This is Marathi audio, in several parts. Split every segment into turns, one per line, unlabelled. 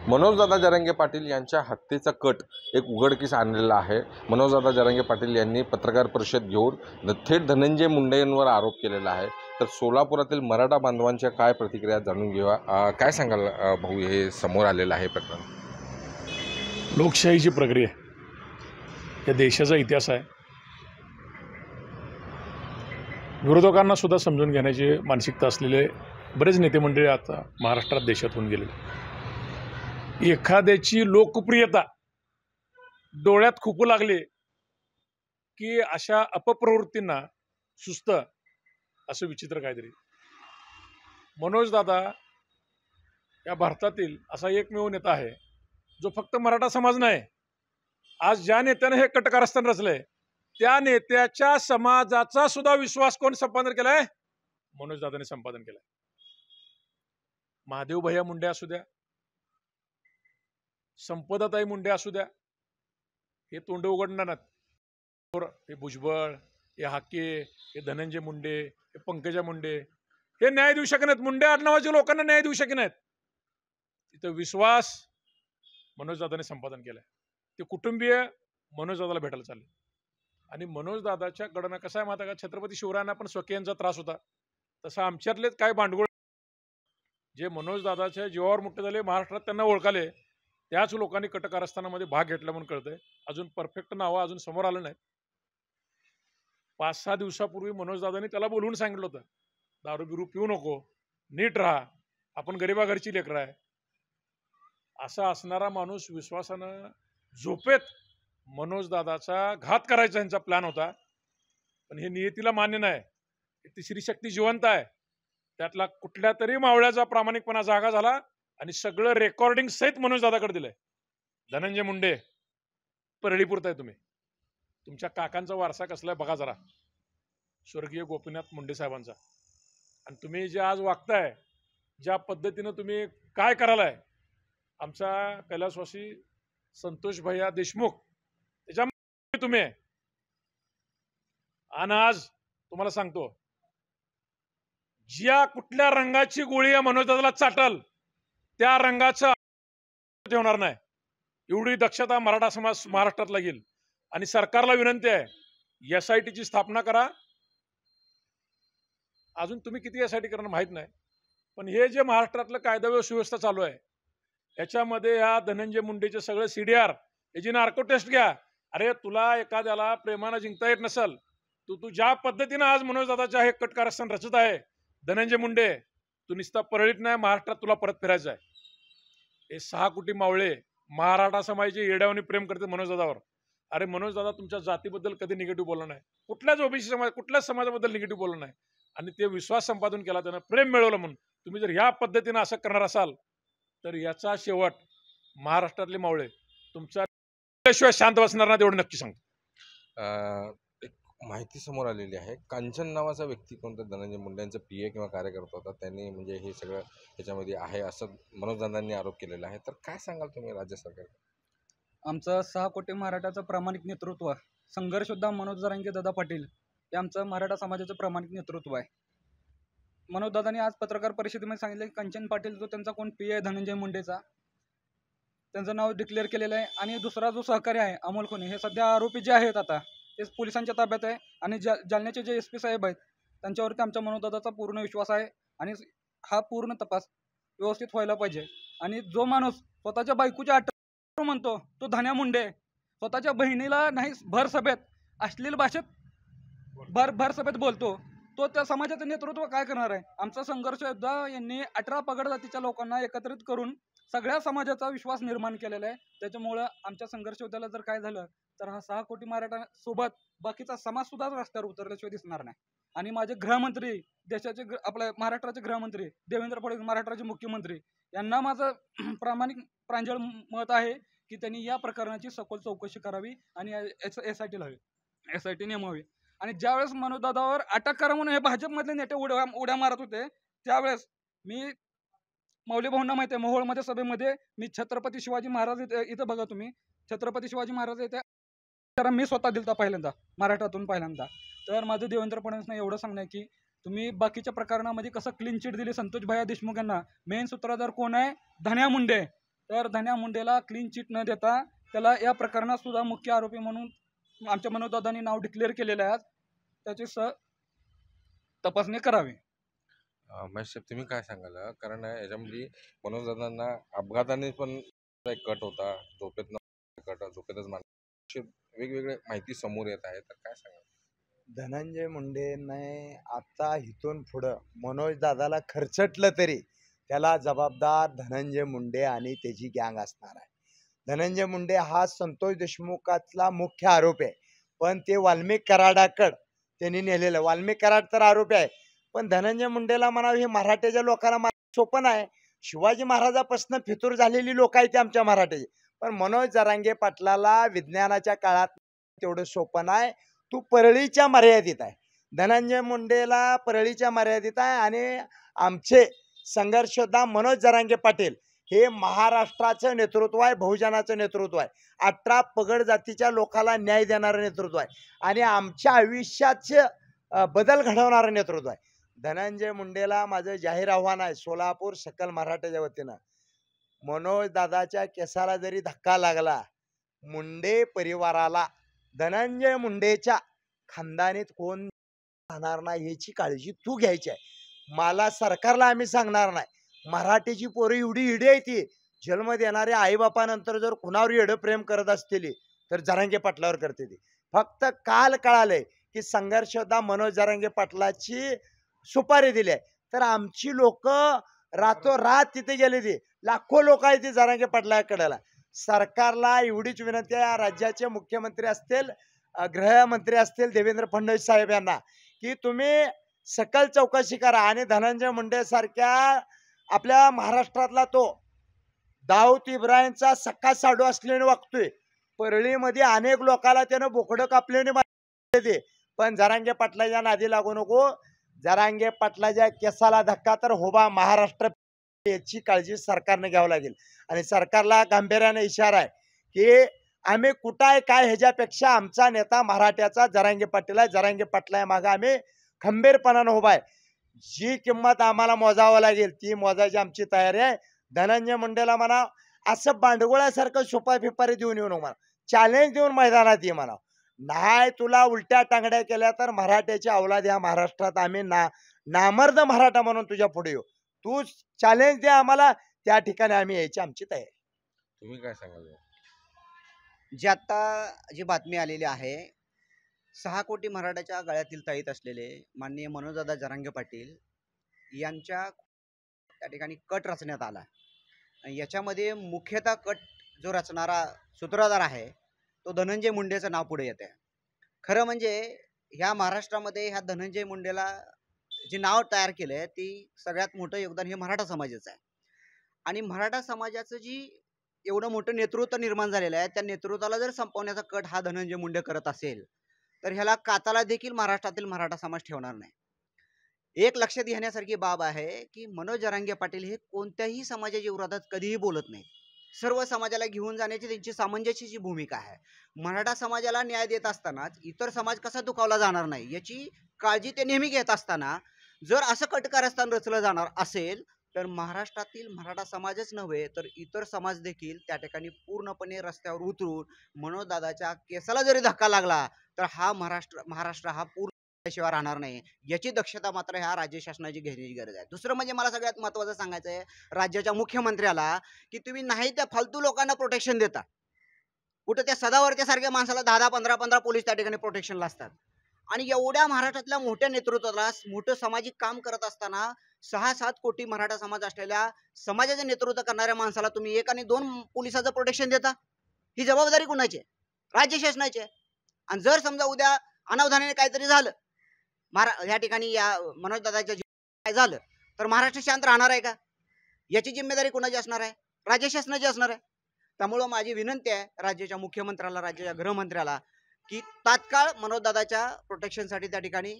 मनोजदादा जरांगे पाटील यांच्या हत्येचा कट एक उघडकीस आणलेला आहे। मनोजदादा जरांगे पाटील यांनी पत्रकार परिषद घेऊन थेट धनंजय मुंडे यांवर आरोप केलेला आहे। तर सोलापुरातील मराठा बांधवांच्या काय प्रतिक्रिया जाणून घेऊया। काय सांगाल भाऊ, हे समोर आलेलं आहे प्रकरण?
लोकशाहीची प्रक्रिया या देशाचा इतिहास आहे। विरोधकांना सुद्धा समजून घेण्याची मानसिकता असलेले बरेच नेते मंडळी आता महाराष्ट्रात देशात होऊन गेले। एखाद्याची लोकप्रियता डोळ्यात खुपू लागली की अशा अपप्रवृत्तींना सुस्त असं विचित्र काहीतरी। मनोज दादा या भारतातील असा एकमेव नेता आहे जो फक्त मराठा समाज नाही, आज ज्या नेत्याने हे कटकारस्थान रचलंय त्या नेत्याच्या समाजाचा सुद्धा विश्वास कोण संपादन केलाय? मनोज दादाने संपादन केलाय। महादेव भैया मुंडे असू द्या, संपदाताई मुंडे असू द्या, हे तोंड उघडणार नाहीत। हे भुजबळ, हे हाके, हे धनंजय मुंडे, हे पंकजा मुंडे, हे न्याय देऊ शकत नाहीत। मुंडे आडनावाच्या लोकांना न्याय देऊ शकत नाहीत। तिथं विश्वास मनोज दादाने संपादन केलाय। ते कुटुंबीय मनोज दादाला भेटायला चालले आणि मनोज दादाच्या कडनं कसं आहे माहिती आहे का, छत्रपती शिवरायांना पण स्वकीयांचा त्रास होता, तसा आमच्यातलेच काय भांडगोळ जे मनोज दादाच्या जीवावर मोठे झाले, महाराष्ट्रात त्यांना ओळखाले, त्याच लोकांनी कटकारस्थानामध्ये भाग घेतला म्हणून कळतंय। अजून परफेक्ट नावं अजून समोर आलं नाही। 5-6 दिवसापूर्वी मनोज दादांनी त्याला बोलवून सांगितलं होतं, दारू बिरू पिऊ नको, नीट राहा, आपण गरिबा घरची लेकरं आहे। असा असणारा माणूस विश्वासानं झोपेत मनोज दादाचा घात करायचा यांचा प्लॅन होता, पण हे नियतीला मान्य नाही। तिसरी शक्ती जिवंत आहे, त्यातला कुठल्या तरी मावळ्याचा प्रामाणिकपणा जागा झाला आणि सगळं रेकॉर्डिंग सहित मनोज दादाकडे दिलंय। धनंजय मुंडे, परळीपुरत आहे तुम्ही, तुमच्या काकांचा वारसा कसला आहे बघा जरा, स्वर्गीय गोपीनाथ मुंडे साहेबांचा। आणि तुम्ही जे आज वागताय, ज्या पद्धतीनं तुम्ही काय करालाय, आमचा कैलासवासी संतोष भैया देशमुख त्याच्यामध्ये तुम्ही, आणि आज तुम्हाला सांगतो, ज्या कुठल्या रंगाची गोळी या मनोज दादाला चाटल त्या रंगाचं ठेवणार नाही, एवढी दक्षता मराठा समाज महाराष्ट्रात लागेल। आणि सरकारला विनंती आहे, SIT ची स्थापना करा। अजून तुम्ही किती SIT करणार माहित नाही, पण हे जे महाराष्ट्रातलं कायदा व सुव्यवस्था चालू आहे याच्यामध्ये या धनंजय मुंडेचे सगळं CDR याची नार्को टेस्ट घ्या। अरे तुला एखाद्याला प्रेमानं जिंकता येत नसल, तू ज्या पद्धतीनं आज मनोज दादाच्या हे कटकारस्थान रचत आहे धनंजय मुंडे, तू नुसता परळीत नाही महाराष्ट्रात तुला परत फिरायचं आहे। हे 6 कोटी मावळे मराठा समाजाचे येड्यावानी प्रेम करते मनोज दादावर। अरे मनोज दादा तुमच्या जातीबद्दल कधी निगेटिव्ह बोलला नाही, कुठल्याच OBC समाज कुठल्याच समाजाबद्दल निगेटिव्ह बोलला नाही, आणि ते विश्वास संपादन केला, त्यानं प्रेम मिळवलं। म्हणून तुम्ही जर ह्या पद्धतीनं असं करणार असाल तर याचा शेवट महाराष्ट्रातले मावळे तुमच्या शिवाय शांत बसणार ना, तेवढं नक्की सांगतो।
एक माहिती समोर आलेली आहे, कांचन नावाचा व्यक्ती कोणता धनंजय मुंडे यांचा PA किंवा कार्यकर्ता होता, त्यांनी म्हणजे हे सगळं त्याच्यामध्ये आहे असं मनोज दादांनी आरोप केलेला आहे। तर काय सांगाल तुम्ही राज्य सरकार?
आमचं 6 कोटी मराठाचं प्रामाणिक नेतृत्व, संघर्ष योद्धा मनोज जरांगे दादा पाटील हे आमचं मराठा समाजाचं प्रामाणिक नेतृत्व आहे। मनोज दादांनी आज पत्रकार परिषदेमध्ये सांगितलं की कंचन पाटील जो त्यांचा कोण PA आहे धनंजय मुंडेचा, त्यांचं नाव डिक्लेअर केलेलं आहे। आणि दुसरा जो सहकारी आहे अमोल खोने, हे सध्या आरोपी जे आहेत आता ते पोलिसांच्या ताब्यात आहे। आणि जालन्याचे जे SP साहेब आहेत त्यांच्यावरती आमच्या मनोज दादाचा पूर्ण विश्वास आहे आणि हा पूर्ण तपास व्यवस्थित व्हायला पाहिजे। आणि जो माणूस स्वतःच्या बायकोच्या अटक म्हणतो तो धन्या मुंडे, स्वतःच्या बहिणीला नाही भर सभेत अश्लील भाषेत भर सभेत बोलतो, तो त्या समाजाचं नेतृत्व काय करणार आहे? आमचा संघर्ष योद्धा यांनी 18 पगड जातीच्या लोकांना एकत्रित करून सगळ्या समाजाचा विश्वास निर्माण केलेला आहे। त्याच्यामुळं आमच्या संघर्ष योद्ध्याला जर काय झालं तर हा 6 कोटी मराठा सोबत बाकीचा समाज सुद्धा रस्त्यावर उतरल्याशिवाय दिसणार नाही। आणि माझे गृहमंत्री, देशाचे आपल्या महाराष्ट्राचे गृहमंत्री देवेंद्र फडणवीस, महाराष्ट्राचे मुख्यमंत्री, यांना माझं प्रामाणिक प्रांजळ मत आहे की त्यांनी या प्रकरणाची सखोल चौकशी करावी आणि SIT नेमावी। आणि ज्यावेळेस मनोज दादावर अटक करा म्हणून हे भाजपमधले नेते उड्या मारत होते, त्यावेळेस मी मौली भाऊंना माहिती आहे, मोहोळमध्ये सभेमध्ये मी छत्रपती शिवाजी महाराज इथं बघा तुम्ही, छत्रपती शिवाजी महाराज इथे तर मी स्वतः दिलता पहिल्यांदा, मराठातून पहिल्यांदा। तर माझं देवेंद्र फडणवीसना एवढं सांगणं आहे की तुम्ही बाकीच्या प्रकरणामध्ये कसं क्लीन चिट दिली संतोष भैया देशमुख यांना, मेन सूत्रधार कोण आहे? धन्या मुंडे। तर धन्या मुंडेला क्लीन चिट न देता त्याला या प्रकरणात सुद्धा मुख्य आरोपी म्हणून आमच्या मनोजदादांनी नाव डिक्लेअर केलेलं आहे. त्याची तपासणी करावी.
महेश साहेब, तुम्ही काय सांगाल? कारण याच्यामध्ये मनोजदादांना अपघाताने पण एक कट होता, झोपेतच अशी वेगवेगळे माहिती समोर येत आहे, तर काय सांगाल?
धनंजय मुंडेने आता इथून पुढं मनोज दादाला खर्चटलं तरी त्याला जबाबदार धनंजय मुंडे आणि त्याची गँग असणार आहे. धनंजय मुंडे हा संतोष देशमुखातला मुख्य आरोपी आहे, पण ते वाल्मिक कराडाकड त्यांनी नेलेलं. वाल्मिक कराड तर आरोपी आहे, पण धनंजय मुंडेला म्हणावं हे मराठ्याच्या लोकांना सोपं आहे. शिवाजी महाराजापासून फितूर झालेली लोक आहेत ते आमच्या मराठ्याचे, पण मनोज जरांगे पाटलाला विज्ञानाच्या काळात तेवढं सोपं नाही. तू परळीच्या मर्यादित आहे. धनंजय मुंडेला परळीच्या मर्यादित आहे आणि आमचे संघर्षयोद्धा मनोज जरांगे पाटील हे महाराष्ट्राचं नेतृत्व आहे, बहुजनाचं नेतृत्व आहे, 18 पगड जातीच्या लोकांना न्याय देणारं नेतृत्व आहे आणि आमच्या आयुष्याचं बदल घडवणारं नेतृत्व आहे. धनंजय मुंडेला माझं जाहीर आव्हान आहे सोलापूर सकल मराठ्याच्या वतीनं, मनोज दादाच्या केसाला जरी धक्का लागला, मुंडे परिवाराला धनंजय मुंडेच्या खानदानीत कोण राहणार नाही याची काळजी तू घ्यायची आहे. मला सरकारला आम्ही सांगणार नाही. मराठीची पोरं एवढी इडी आहे ती, जन्म देणारे आईबापानंतर जर कुणावर एवढं प्रेम करत असतील तर जरांगे पाटलावर करते ती. फक्त काल कळालंय की संघर्षयोद्धा मनोज जरांगे पाटलाची सुपारी दिली आहे, तर आमची लोक रातोरात तिथे गेले ती. लाखो लोक आहेत ती जरांगे पाटलाकडेला. सरकारला एवढीच विनंती आहे, राज्याचे मुख्यमंत्री असतील, गृहमंत्री असतील देवेंद्र फडणवीस साहेब यांना, की तुम्ही सकल चौकशी करा आणि धनंजय मुंडे सारख्या आपल्या महाराष्ट्रातला तो दाऊद इब्राहिमचा सक्का साडू असल्याने वागतोय. परळीमध्ये अनेक लोकांना त्यानं बोकडं कापल्याने मारते, पण जरांगे पाटलाच्या नादी लागू नको. जरांगे पाटलाच्या केसाला धक्का तर होबा महाराष्ट्र याची काळजी सरकारने घ्यावं लागेल. आणि सरकारला गांभीर्याने इशारा आहे की आम्ही कुठं आहे काय ह्याच्यापेक्षा आमचा नेता मराठ्याचा जरांगे पाटील आहे. जरांगे पाटला मागे आम्ही खंबीरपणानं उभा आहे. जी किंमत आम्हाला मोजावं लागेल ती मोजायची आमची तयारी आहे. धनंजय मुंडेला म्हणा असं बांडगोळ्यासारखं सुपा फिपारी देऊन येऊ नको म्हणा, चॅलेंज देऊन मैदानात ये म्हणा. नाही तुला उलट्या टांगड्या केल्या तर मराठ्याची अवलाद ह्या महाराष्ट्रात आम्ही नामर्द मराठा म्हणून तुझ्या पुढे येऊ. तू चॅलेंज दे आम्हाला, त्या ठिकाणी आम्ही यायची आमची तयारी.
तुम्ही काय सांगाल?
जी आत्ता जी बातमी आलेली आहे, 6 कोटी मराठाच्या गळ्यातील ताईत असलेले माननीय मनोजदादा जरांगे पाटील यांच्या त्या ठिकाणी कट रचण्यात आला. याच्यामध्ये मुख्यतः कट जो रचणारा सूत्रधार आहे तो धनंजय मुंडेचं नाव पुढे येते. खरं म्हणजे ह्या महाराष्ट्रामध्ये ह्या धनंजय मुंडेला जे नाव तयार केलं आहे ती सगळ्यात मोठं योगदान हे मराठा समाजाचं आहे. आणि मराठा समाजाचं जी एवढं मोठं नेतृत्व निर्माण झालेलं आहे, त्या नेतृत्वाला जर संपवण्याचा कट हा धनंजय मुंडे करत असेल तर ह्याला काताला देखील महाराष्ट्रातील मराठा समाज ठेवणार नाही. एक लक्षात घेण्यासारखी बाब आहे की मनोज जरांगे पाटील हे कोणत्याही समाजाच्या विरोधात कधीही बोलत नाहीत. सर्व समाजाला घेऊन जाण्याची त्यांची सामंजस्याची भूमिका आहे. मराठा समाजाला न्याय देत असतानाच इतर समाज कसा दुखावला जाणार नाही याची काळजी ते नेहमी घेत असताना जर असं कटकारस्थान रचलं जाणार असेल तर महाराष्ट्रातील मराठा समाजच नव्हे तर इतर समाज देखील त्या ठिकाणी पूर्णपणे रस्त्यावर उतरून मनोजदादाच्या केसाला जरी धक्का लागला तर हा महाराष्ट्र हा पूर्ण शिवाय राहणार नाही. याची दक्षता मात्र ह्या राज्य शासनाची घेण्याची गरज आहे. दुसरं म्हणजे मला सगळ्यात महत्त्वाचं सांगायचं आहे राज्याच्या मुख्यमंत्र्याला की तुम्ही नाही त्या फालतू लोकांना प्रोटेक्शन देता. कुठं त्या सदावरच्या सारख्या माणसाला 10-10, 15-15 पोलीस त्या ठिकाणी प्रोटेक्शनला असतात. आणि एवढ्या महाराष्ट्रातल्या मोठ्या नेतृत्वाला मोठं सामाजिक काम करत असताना 6-7 कोटी मराठा समाज असलेल्या समाजाचं नेतृत्व करणाऱ्या माणसाला तुम्ही 1 आणि 2 पोलिसाचं प्रोटेक्शन देता. ही जबाबदारी कुणाची आहे? राज्य शासनाची आहे. आणि जर समजा उद्या अनावधानाने काहीतरी झालं या ठिकाणी या मनोजदादाच्या काय झालं तर महाराष्ट्र शांत राहणार आहे का? याची जिम्मेदारी कुणाची असणार आहे? राज्य शासनाची असणार आहे. त्यामुळं माझी विनंती आहे राज्याच्या मुख्यमंत्र्याला, राज्याच्या गृहमंत्र्याला की तात्काळ मनोजदादाच्या प्रोटेक्शनसाठी त्या ठिकाणी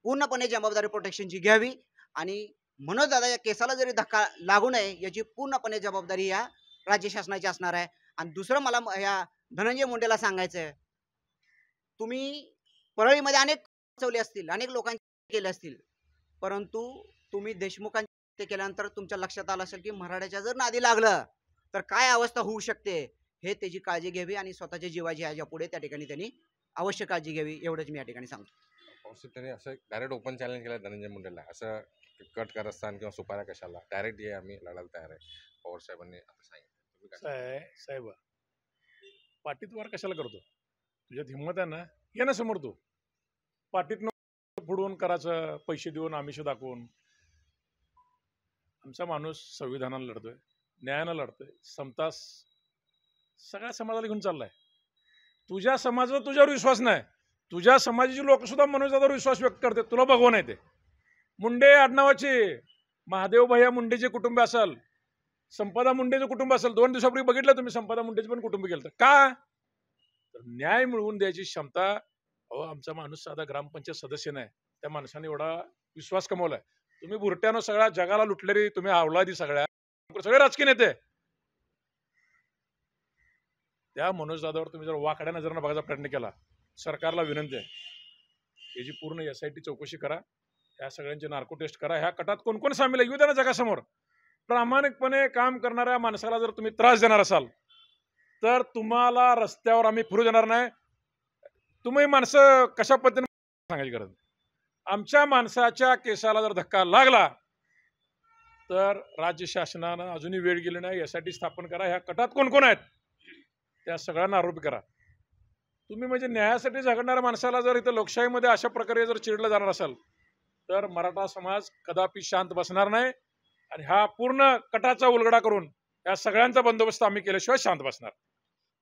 पूर्णपणे जबाबदारी प्रोटेक्शनची घ्यावी आणि मनोजदादाच्या केसाला जरी धक्का लागू नये याची पूर्णपणे जबाबदारी या राज्य शासनाची असणार आहे. आणि दुसरं मला या धनंजय मुंडेला सांगायचं आहे, तुम्ही परळीमध्ये अनेक वाचवले असतील, अनेक लोकांचे केले असतील, परंतु तुम्ही देशमुखांचे केल्यानंतर तुमच्या लक्षात आलं असेल की मराठ्याच्या जर नादी लागलं तर काय अवस्था होऊ शकते हे त्याची काळजी घ्यावी आणि स्वतःच्या जीवाची ह्याच्या पुढे त्या ठिकाणी त्यांनी अवश्य काळजी घ्यावी एवढंच मी या ठिकाणी सांगतो.
पावसात त्यांनी असं डायरेक्ट ओपन चॅलेंज केलं धनंजय मुंडेला, असं कट करत असताना किंवा सुपाऱ्या कशाला, डायरेक्ट ये आम्ही लढायला तयार आहे, पवार साहेबांनी आता सांगितलं. तुम्ही काय
साहेब पाटीत वार कशाला करतो? तुझ्यात हिंमत आहे ना, ये ना समोर तू. पाटीत फुडवून करायचं, पैसे देऊन आमिष दाखवून. आमचा माणूस संविधानाला लढतोय, न्यायानं लढतोय, समता सगळ्या समाजाला घेऊन चाललाय. तुझ्या समाजाचा तुझ्यावर विश्वास नाही, तुझ्या समाजाची लोक सुद्धा मनोज दादावर विश्वास व्यक्त करते. तुला भगवान आहे ते मुंडे आडनावाचे महादेव भैया मुंडेचे कुटुंब असेल, संपदा मुंडेचं कुटुंब असेल. 2 दिवसापूर्वी बघितलं तुम्ही, संपदा मुंडेचं पण कुटुंब गेलं. का? तर न्याय मिळवून द्यायची क्षमता. अहो, आमचा माणूस साधा ग्रामपंचायत सदस्य नाही, त्या माणसाने एवढा विश्वास कमवलाय. तुम्ही बुरट्यानं सगळ्या जगाला लुटलेली तुम्ही अवलादी सगळ्या सगळे राजकीय नेते. त्या मनोज दादावर तुम्ही जर वाकड्या नजरेनं बघायचा प्रयत्न केला, सरकारला विनंती आहे याची पूर्ण SIT चौकशी करा, या सगळ्यांची नार्को टेस्ट करा. ह्या कटात कोण कोण सामील आहे येऊ द्या ना जगासमोर. प्रामाणिकपणे काम करणाऱ्या माणसाला जर तुम्ही त्रास देणार असाल तर तुम्हाला रस्त्यावर आम्ही फिरू देणार नाही. तुम्ही माणसं कशा पद्धतीने सांगायची गरज नाही. आमच्या माणसाच्या केसाला जर धक्का लागला तर राज्य शासनानं अजूनही वेळ गेली नाही, SIT स्थापन करा. ह्या कटात कोण कोण आहेत त्या सगळ्यांना आरोपी करा. तुम्ही म्हणजे न्यायासाठी झगडणाऱ्या माणसाला जर इथं लोकशाहीमध्ये अशा प्रकारे जर चिरडलं जाणार असेल तर मराठा समाज कदापि शांत बसणार नाही. आणि हा पूर्ण कटाचा उलगडा करून या सगळ्यांचा बंदोबस्त आम्ही केल्याशिवाय शांत बसणार.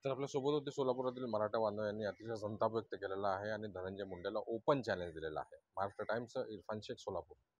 तर आपल्यासोबत होते सोलापुरातील मराठा बांधव यांनी अतिशय संताप व्यक्त केलेला आहे आणि धनंजय मुंडेला ओपन चॅलेंज दिलेला आहे. महाराष्ट्र टाइम्स, इरफान शेख, सोलापूर.